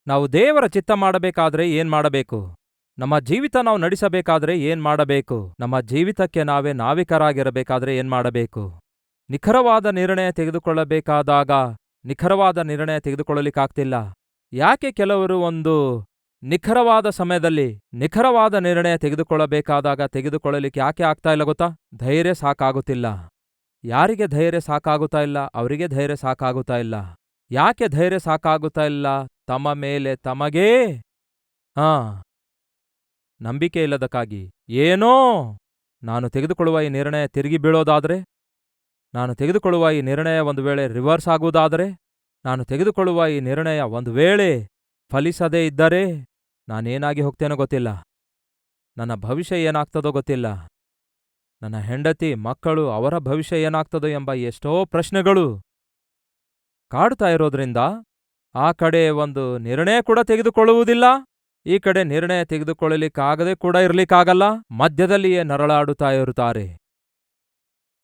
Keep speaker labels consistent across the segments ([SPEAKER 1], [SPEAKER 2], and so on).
[SPEAKER 1] ನಾವು ದೇವರ ಚಿತ್ತ ಮಾಡಬೇಕಾದ್ರೆ ಏನ್ ಮಾಡಬೇಕು? ನಮ್ಮ ಜೀವಿತ ನಾವು ನಡೆಸಬೇಕಾದ್ರೆ ಏನ್ ಮಾಡಬೇಕು? ನಮ್ಮ ಜೀವಿತಕ್ಕೆ ನಾವೇ ನಾವಿಕರಾಗಿರಬೇಕಾದ್ರೆ ಏನ್ ಮಾಡಬೇಕು? ನಿಖರವಾದ ನಿರ್ಣಯ ತೆಗೆದುಕೊಳ್ಳಬೇಕಾದಾಗ ನಿಖರವಾದ ನಿರ್ಣಯ ತೆಗೆದುಕೊಳ್ಳಲಿಕ್ಕಾಗ್ತಿಲ್ಲ. ಯಾಕೆ ಕೆಲವರು ಒಂದು ನಿಖರವಾದ ಸಮಯದಲ್ಲಿ ನಿಖರವಾದ ನಿರ್ಣಯ ತೆಗೆದುಕೊಳ್ಳಬೇಕಾದಾಗ ತೆಗೆದುಕೊಳ್ಳಲಿಕ್ಕೆ ಯಾಕೆ ಆಗ್ತಾ ಇಲ್ಲ ಗೊತ್ತಾ? ಧೈರ್ಯ ಸಾಕಾಗುತ್ತಿಲ್ಲ. ಯಾರಿಗೆ ಧೈರ್ಯ ಸಾಕಾಗುತ್ತಾ ಇಲ್ಲ? ಅವರಿಗೆ ಧೈರ್ಯ ಸಾಕಾಗುತ್ತಾ ಇಲ್ಲ. ಯಾಕೆ ಧೈರ್ಯ ಸಾಕಾಗುತ್ತಾ ಇಲ್ಲ? ತಮ್ಮ ಮೇಲೆ ತಮಗೇ ನಂಬಿಕೆ ಇಲ್ಲದಕ್ಕಾಗಿ. ಏನೋ ನಾನು ತೆಗೆದುಕೊಳ್ಳುವ ಈ ನಿರ್ಣಯ ತಿರುಗಿ ಬೀಳೋದಾದರೆ, ನಾನು ತೆಗೆದುಕೊಳ್ಳುವ ಈ ನಿರ್ಣಯ ಒಂದು ವೇಳೆ ರಿವರ್ಸ್ ಆಗುವುದಾದರೆ, ನಾನು ತೆಗೆದುಕೊಳ್ಳುವ ಈ ನಿರ್ಣಯ ಒಂದು ವೇಳೆ ಫಲಿಸದೇ ಇದ್ದರೆ ನಾನೇನಾಗಿ ಹೋಗ್ತೇನೋ ಗೊತ್ತಿಲ್ಲ. ನನ್ನ ಭವಿಷ್ಯ ಏನಾಗ್ತದೋ ಗೊತ್ತಿಲ್ಲ. ನನ್ನ ಹೆಂಡತಿ ಮಕ್ಕಳು ಅವರ ಭವಿಷ್ಯ ಏನಾಗ್ತದೋ ಎಂಬ ಎಷ್ಟೋ ಪ್ರಶ್ನೆಗಳು ಕಾಡುತ್ತಾ ಇರೋದ್ರಿಂದ ಆ ಕಡೆ ಒಂದು ನಿರ್ಣಯ ಕೂಡ ತೆಗೆದುಕೊಳ್ಳುವುದಿಲ್ಲ, ಈ ಕಡೆ ನಿರ್ಣಯ ತೆಗೆದುಕೊಳ್ಳಲಿಕ್ಕಾಗದೆ ಕೂಡ ಇರಲಿಕ್ಕಾಗಲ್ಲ. ಮಧ್ಯದಲ್ಲಿಯೇ ನರಳಾಡುತ್ತಾ ಇರುತ್ತಾರೆ.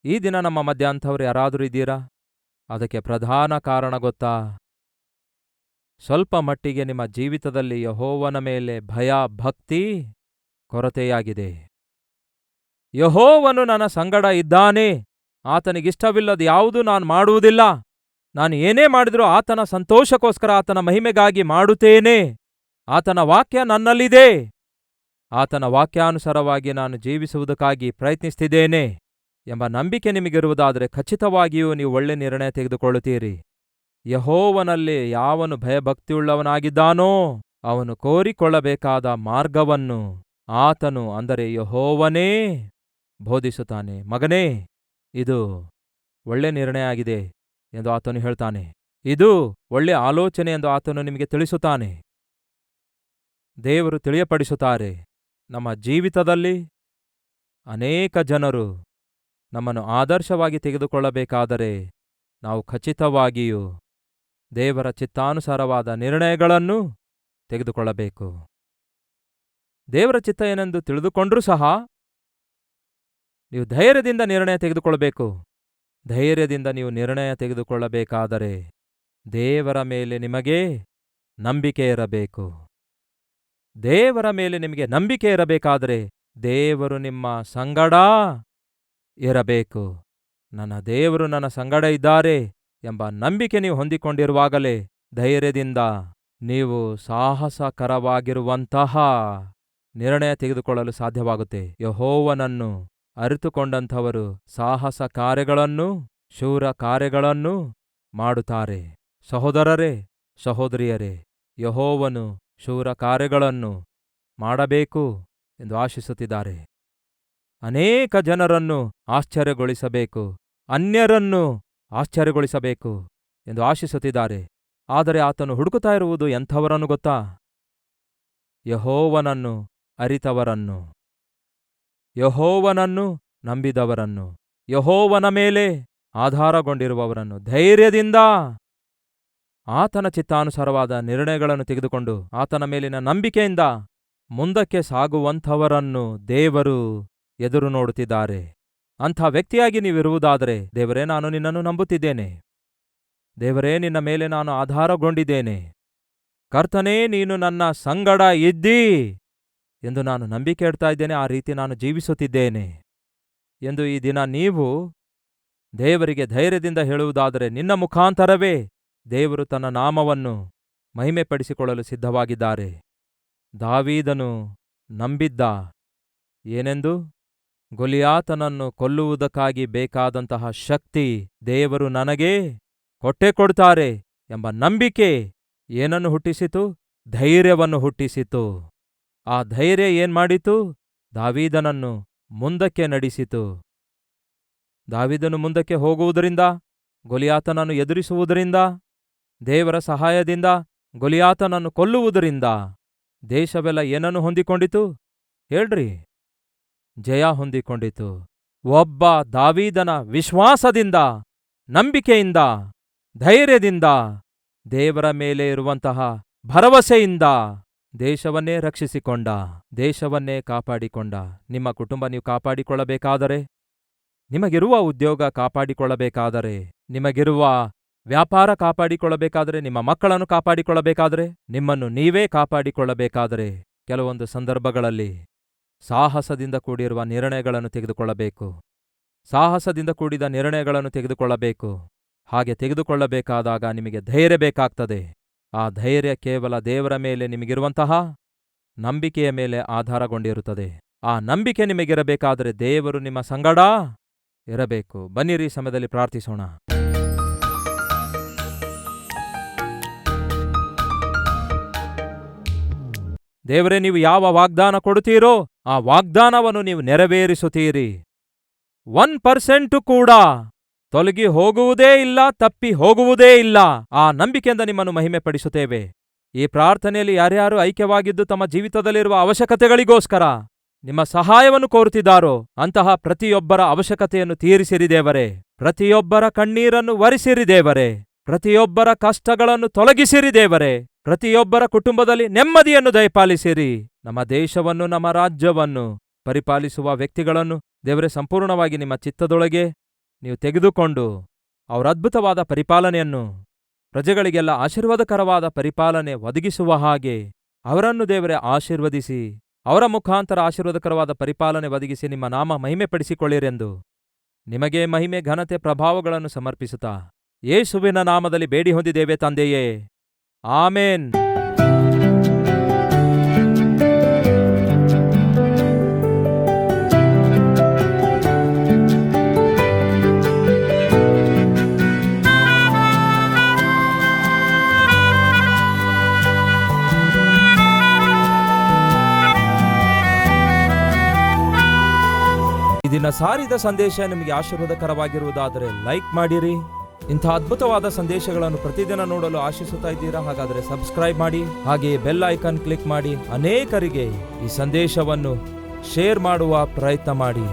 [SPEAKER 1] ಈ ದಿನ ನಮ್ಮ ಮಧ್ಯ ಅಂಥವ್ರು ಯಾರಾದರೂ ಇದ್ದೀರಾ? ಅದಕ್ಕೆ ಪ್ರಧಾನ ಕಾರಣ ಗೊತ್ತಾ? ಸ್ವಲ್ಪ ಮಟ್ಟಿಗೆ ನಿಮ್ಮ ಜೀವಿತದಲ್ಲಿ ಯೆಹೋವನ ಮೇಲೆ ಭಯ ಭಕ್ತಿ ಕೊರತೆಯಾಗಿದೆ. ಯೆಹೋವನು ನನ್ನ ಸಂಗಡ ಇದ್ದಾನೆ, ಆತನಿಗಿಷ್ಟವಿಲ್ಲದ ಯಾವುದೂ ನಾನು ಮಾಡುವುದಿಲ್ಲ, ನಾನು ಏನೇ ಮಾಡಿದರೂ ಆತನ ಸಂತೋಷಕ್ಕೋಸ್ಕರ ಆತನ ಮಹಿಮೆಗಾಗಿ ಮಾಡುತ್ತೇನೆ, ಆತನ ವಾಕ್ಯ ನನ್ನಲ್ಲಿದೆ, ಆತನ ವಾಕ್ಯಾನುಸಾರವಾಗಿ ನಾನು ಜೀವಿಸುವುದಕ್ಕಾಗಿ ಪ್ರಯತ್ನಿಸ್ತಿದ್ದೇನೆ ಎಂಬ ನಂಬಿಕೆ ನಿಮಗಿರುವುದಾದರೆ ಖಚಿತವಾಗಿಯೂ ನೀವು ಒಳ್ಳೆ ನಿರ್ಣಯ ತೆಗೆದುಕೊಳ್ಳುತ್ತೀರಿ. ಯೆಹೋವನಲ್ಲಿ ಯಾವನು ಭಯಭಕ್ತಿಯುಳ್ಳವನಾಗಿದ್ದಾನೋ ಅವನು ಕೋರಿಕೊಳ್ಳಬೇಕಾದ ಮಾರ್ಗವನ್ನು ಆತನು, ಅಂದರೆ ಯೆಹೋವನೇ ಬೋಧಿಸುತ್ತಾನೆ. ಮಗನೇ, ಇದು ಒಳ್ಳೆ ನಿರ್ಣಯ ಆಗಿದೆ ಎಂದು ಆತನು ಹೇಳ್ತಾನೆ. ಇದು ಒಳ್ಳೆ ಆಲೋಚನೆ ಎಂದು ಆತನು ನಿಮಗೆ ತಿಳಿಸುತ್ತಾನೆ. ದೇವರು ತಿಳಿಯಪಡಿಸುತ್ತಾರೆ. ನಮ್ಮ ಜೀವಿತದಲ್ಲಿ ಅನೇಕ ಜನರು ನಮ್ಮನ್ನು ಆದರ್ಶವಾಗಿ ತೆಗೆದುಕೊಳ್ಳಬೇಕಾದರೆ ನಾವು ಖಚಿತವಾಗಿಯೂ ದೇವರ ಚಿತ್ತಾನುಸಾರವಾದ ನಿರ್ಣಯಗಳನ್ನು ತೆಗೆದುಕೊಳ್ಳಬೇಕು. ದೇವರ ಚಿತ್ತ ಏನೆಂದು ತಿಳಿದುಕೊಂಡರೂ ಸಹ ನೀವು ಧೈರ್ಯದಿಂದ ನಿರ್ಣಯ ತೆಗೆದುಕೊಳ್ಳಬೇಕು. ಧೈರ್ಯದಿಂದ ನೀವು ನಿರ್ಣಯ ತೆಗೆದುಕೊಳ್ಳಬೇಕಾದರೆ ದೇವರ ಮೇಲೆ ನಿಮಗೆ ನಂಬಿಕೆ ಇರಬೇಕು. ದೇವರ ಮೇಲೆ ನಿಮಗೆ ನಂಬಿಕೆ ಇರಬೇಕಾದರೆ ದೇವರು ನಿಮ್ಮ ಸಂಗಡ ಇರಬೇಕು. ನನ್ನ ದೇವರು ನನ್ನ ಸಂಗಡ ಇದ್ದಾರೆ ಎಂಬ ನಂಬಿಕೆ ನೀವು ಹೊಂದಿಕೊಂಡಿರುವಾಗಲೇ ಧೈರ್ಯದಿಂದ ನೀವು ಸಾಹಸಕರವಾಗಿರುವಂತಹ ನಿರ್ಣಯ ತೆಗೆದುಕೊಳ್ಳಲು ಸಾಧ್ಯವಾಗುತ್ತೆ. ಯೆಹೋವನನ್ನು ಅರಿತುಕೊಂಡಂಥವರು ಸಾಹಸ ಕಾರ್ಯಗಳನ್ನು, ಶೂರ ಕಾರ್ಯಗಳನ್ನು ಮಾಡುತ್ತಾರೆ. ಸಹೋದರರೇ, ಸಹೋದರಿಯರೇ, ಯೆಹೋವನು ಶೂರ ಕಾರ್ಯಗಳನ್ನು ಮಾಡಬೇಕು ಎಂದು ಆಶಿಸುತ್ತಿದ್ದಾರೆ. ಅನೇಕ ಜನರನ್ನು ಆಶ್ಚರ್ಯಗೊಳಿಸಬೇಕು, ಅನ್ಯರನ್ನು ಆಶ್ಚರ್ಯಗೊಳಿಸಬೇಕು ಎಂದು ಆಶಿಸುತ್ತಿದ್ದಾರೆ. ಆದರೆ ಆತನು ಹುಡುಕುತ್ತಾ ಇರುವುದು ಎಂಥವರನ್ನು ಗೊತ್ತಾ? ಯೆಹೋವನನ್ನು ಅರಿತವರನ್ನು, ಯೆಹೋವನನ್ನು ನಂಬಿದವರನ್ನು, ಯೆಹೋವನ ಮೇಲೆ ಆಧಾರಗೊಂಡಿರುವವರನ್ನು, ಧೈರ್ಯದಿಂದ ಆತನ ಚಿತ್ತಾನುಸಾರವಾದ ನಿರ್ಣಯಗಳನ್ನು ತೆಗೆದುಕೊಂಡು ಆತನ ಮೇಲಿನ ನಂಬಿಕೆಯಿಂದ ಮುಂದಕ್ಕೆ ಸಾಗುವಂಥವರನ್ನು ದೇವರು ಎದುರು ನೋಡುತ್ತಿದ್ದಾರೆ. ಅಂಥ ವ್ಯಕ್ತಿಯಾಗಿ ನೀವಿರುವುದಾದರೆ, ದೇವರೇ, ನಾನು ನಿನ್ನನ್ನು ನಂಬುತ್ತಿದ್ದೇನೆ, ದೇವರೇ, ನಿನ್ನ ಮೇಲೆ ನಾನು ಆಧಾರಗೊಂಡಿದ್ದೇನೆ, ಕರ್ತನೇ, ನೀನು ನನ್ನ ಸಂಗಡ ಇದ್ದೀ ಎಂದು ನಾನು ನಂಬಿಕೆ ಇಡ್ತಾ ಇದ್ದೇನೆ, ಆ ರೀತಿ ನಾನು ಜೀವಿಸುತ್ತಿದ್ದೇನೆ ಎಂದು ಈ ದಿನ ನೀವು ದೇವರಿಗೆ ಧೈರ್ಯದಿಂದ ಹೇಳುವುದಾದರೆ ನಿನ್ನ ಮುಖಾಂತರವೇ ದೇವರು ತನ್ನ ನಾಮವನ್ನು ಮಹಿಮೆಪಡಿಸಿಕೊಳ್ಳಲು ಸಿದ್ಧವಾಗಿದ್ದಾರೆ. ದಾವೀದನು ನಂಬಿದ್ದ ಏನೆಂದು? ಗೊಲಿಯಾತನನ್ನು ಕೊಲ್ಲುವುದಕ್ಕಾಗಿ ಬೇಕಾದಂತಹ ಶಕ್ತಿ ದೇವರು ನನಗೆ ಕೊಟ್ಟೇ ಕೊಡ್ತಾರೆ ಎಂಬ ನಂಬಿಕೆ ಏನನ್ನು ಹುಟ್ಟಿಸಿತು? ಧೈರ್ಯವನ್ನು ಹುಟ್ಟಿಸಿತು. ಆ ಧೈರ್ಯ ಏನ್ಮಾಡಿತು? ದಾವೀದನನ್ನು ಮುಂದಕ್ಕೆ ನಡೆಸಿತು. ದಾವೀದನು ಮುಂದಕ್ಕೆ ಹೋಗುವುದರಿಂದ, ಗೊಲಿಯಾತನನ್ನು ಎದುರಿಸುವುದರಿಂದ, ದೇವರ ಸಹಾಯದಿಂದ ಗೊಲಿಯಾತನನ್ನು ಕೊಲ್ಲುವುದರಿಂದ ದೇಶವೆಲ್ಲ ಏನನ್ನು ಹೊಂದಿಕೊಂಡಿತು ಹೇಳ್ರಿ? ಜಯ ಹೊಂದಿಕೊಂಡಿತು. ಒಬ್ಬ ದಾವೀದನ ವಿಶ್ವಾಸದಿಂದ, ನಂಬಿಕೆಯಿಂದ, ಧೈರ್ಯದಿಂದ, ದೇವರ ಮೇಲೆ ಇರುವಂತಹ ಭರವಸೆಯಿಂದ ದೇಶವನ್ನೇ ರಕ್ಷಿಸಿಕೊಂಡ, ದೇಶವನ್ನೇ ಕಾಪಾಡಿಕೊಂಡ. ನಿಮ್ಮ ಕುಟುಂಬ ನೀವು ಕಾಪಾಡಿಕೊಳ್ಳಬೇಕಾದರೆ, ನಿಮಗಿರುವ ಉದ್ಯೋಗ ಕಾಪಾಡಿಕೊಳ್ಳಬೇಕಾದರೆ, ನಿಮಗಿರುವ ವ್ಯಾಪಾರ ಕಾಪಾಡಿಕೊಳ್ಳಬೇಕಾದರೆ, ನಿಮ್ಮ ಮಕ್ಕಳನ್ನು ಕಾಪಾಡಿಕೊಳ್ಳಬೇಕಾದರೆ, ನಿಮ್ಮನ್ನು ನೀವೇ ಕಾಪಾಡಿಕೊಳ್ಳಬೇಕಾದರೆ ಕೆಲವೊಂದು ಸಂದರ್ಭಗಳಲ್ಲಿ ಸಾಹಸದಿಂದ ಕೂಡಿರುವ ನಿರ್ಣಯಗಳನ್ನು ತೆಗೆದುಕೊಳ್ಳಬೇಕು. ಸಾಹಸದಿಂದ ಕೂಡಿದ ನಿರ್ಣಯಗಳನ್ನು ತೆಗೆದುಕೊಳ್ಳಬೇಕು. ಹಾಗೆ ತೆಗೆದುಕೊಳ್ಳಬೇಕಾದಾಗ ನಿಮಗೆ ಧೈರ್ಯ ಬೇಕಾಗ್ತದೆ. ಆ ಧೈರ್ಯ ಕೇವಲ ದೇವರ ಮೇಲೆ ನಿಮಗಿರುವಂತಹ ನಂಬಿಕೆಯ ಮೇಲೆ ಆಧಾರಗೊಂಡಿರುತ್ತದೆ. ಆ ನಂಬಿಕೆ ನಿಮಗಿರಬೇಕಾದರೆ ದೇವರು ನಿಮ್ಮ ಸಂಗಡ ಇರಬೇಕು. ಬನ್ನಿರಿ, ಸಮಯದಲ್ಲಿ ಪ್ರಾರ್ಥಿಸೋಣ. ದೇವರೇ, ನೀವು ಯಾವ ವಾಗ್ದಾನ ಕೊಡುತ್ತೀರೋ ಆ ವಾಗ್ದಾನವನ್ನು ನೀವು ನೆರವೇರಿಸುತ್ತೀರಿ. 1% ಕೂಡ ತೊಲಗಿ ಹೋಗುವುದೇ ಇಲ್ಲ, ತಪ್ಪಿ ಹೋಗುವುದೇ ಇಲ್ಲ. ಆ ನಂಬಿಕೆಯಿಂದ ನಿಮ್ಮನ್ನು ಮಹಿಮೆ ಪಡಿಸುತ್ತೇವೆ. ಈ ಪ್ರಾರ್ಥನೆಯಲ್ಲಿ ಯಾರ್ಯಾರು ಐಕ್ಯವಾಗಿದ್ದು ತಮ್ಮ ಜೀವಿತದಲ್ಲಿರುವ ಅವಶ್ಯಕತೆಗಳಿಗೋಸ್ಕರ ನಿಮ್ಮ ಸಹಾಯವನ್ನು ಕೋರುತ್ತಿದ್ದಾರೋ ಅಂತಹ ಪ್ರತಿಯೊಬ್ಬರ ಅವಶ್ಯಕತೆಯನ್ನು ತೀರಿಸಿರಿ ದೇವರೇ. ಪ್ರತಿಯೊಬ್ಬರ ಕಣ್ಣೀರನ್ನು ಒರೆಸಿರಿ ದೇವರೇ. ಪ್ರತಿಯೊಬ್ಬರ ಕಷ್ಟಗಳನ್ನು ತೊಲಗಿಸಿರಿ ದೇವರೇ. ಪ್ರತಿಯೊಬ್ಬರ ಕುಟುಂಬದಲ್ಲಿ ನೆಮ್ಮದಿಯನ್ನು ದಯಪಾಲಿಸಿರಿ. ನಮ್ಮ ದೇಶವನ್ನು, ನಮ್ಮ ರಾಜ್ಯವನ್ನು ಪರಿಪಾಲಿಸುವ ವ್ಯಕ್ತಿಗಳನ್ನು ದೇವರೇ ಸಂಪೂರ್ಣವಾಗಿ ನಿಮ್ಮ ಚಿತ್ತದೊಳಗೆ ನೀವು ತೆಗೆದುಕೊಂಡು ಅವರ ಅದ್ಭುತವಾದ ಪರಿಪಾಲನೆಯನ್ನು, ಪ್ರಜೆಗಳಿಗೆಲ್ಲ ಆಶೀರ್ವಾದಕರವಾದ ಪರಿಪಾಲನೆ ಒದಗಿಸುವ ಹಾಗೆ ಅವರನ್ನು ದೇವರೇ ಆಶೀರ್ವದಿಸಿ, ಅವರ ಮುಖಾಂತರ ಆಶೀರ್ವಾದಕರವಾದ ಪರಿಪಾಲನೆ ಒದಗಿಸಿ ನಿಮ್ಮ ನಾಮ ಮಹಿಮೆ ಪಡಿಸಿಕೊಳ್ಳಿರೆಂದು ನಿಮಗೆ ಮಹಿಮೆ, ಘನತೆ, ಪ್ರಭಾವಗಳನ್ನು ಸಮರ್ಪಿಸುತ್ತಾ ಯೇಸುವಿನ ನಾಮದಲ್ಲಿ ಬೇಡಿ ಹೊಂದಿದ್ದೇವೆ ತಂದೆಯೇ, ಆಮೇನ್. ಈ ದಿನ ಸಾರಿದ ಸಂದೇಶ ನಿಮಗೆ ಆಶೀರ್ವಾದಕರವಾಗಿರುವುದಾದರೆ ಲೈಕ್ ಮಾಡಿರಿ. ಇಂಥ ಅದ್ಭುತವಾದ ಸಂದೇಶಗಳನ್ನು ಪ್ರತಿದಿನ ನೋಡಲು ಆಶಿಸುತ್ತಾ ಇದ್ದೀರಾ? ಹಾಗಾದರೆ ಸಬ್ಸ್ಕ್ರೈಬ್ ಮಾಡಿ, ಹಾಗೆಯೇ ಬೆಲ್ ಐಕಾನ್ ಕ್ಲಿಕ್ ಮಾಡಿ ಅನೇಕರಿಗೆ ಈ ಸಂದೇಶವನ್ನು ಶೇರ್ ಮಾಡುವ ಪ್ರಯತ್ನ ಮಾಡಿ.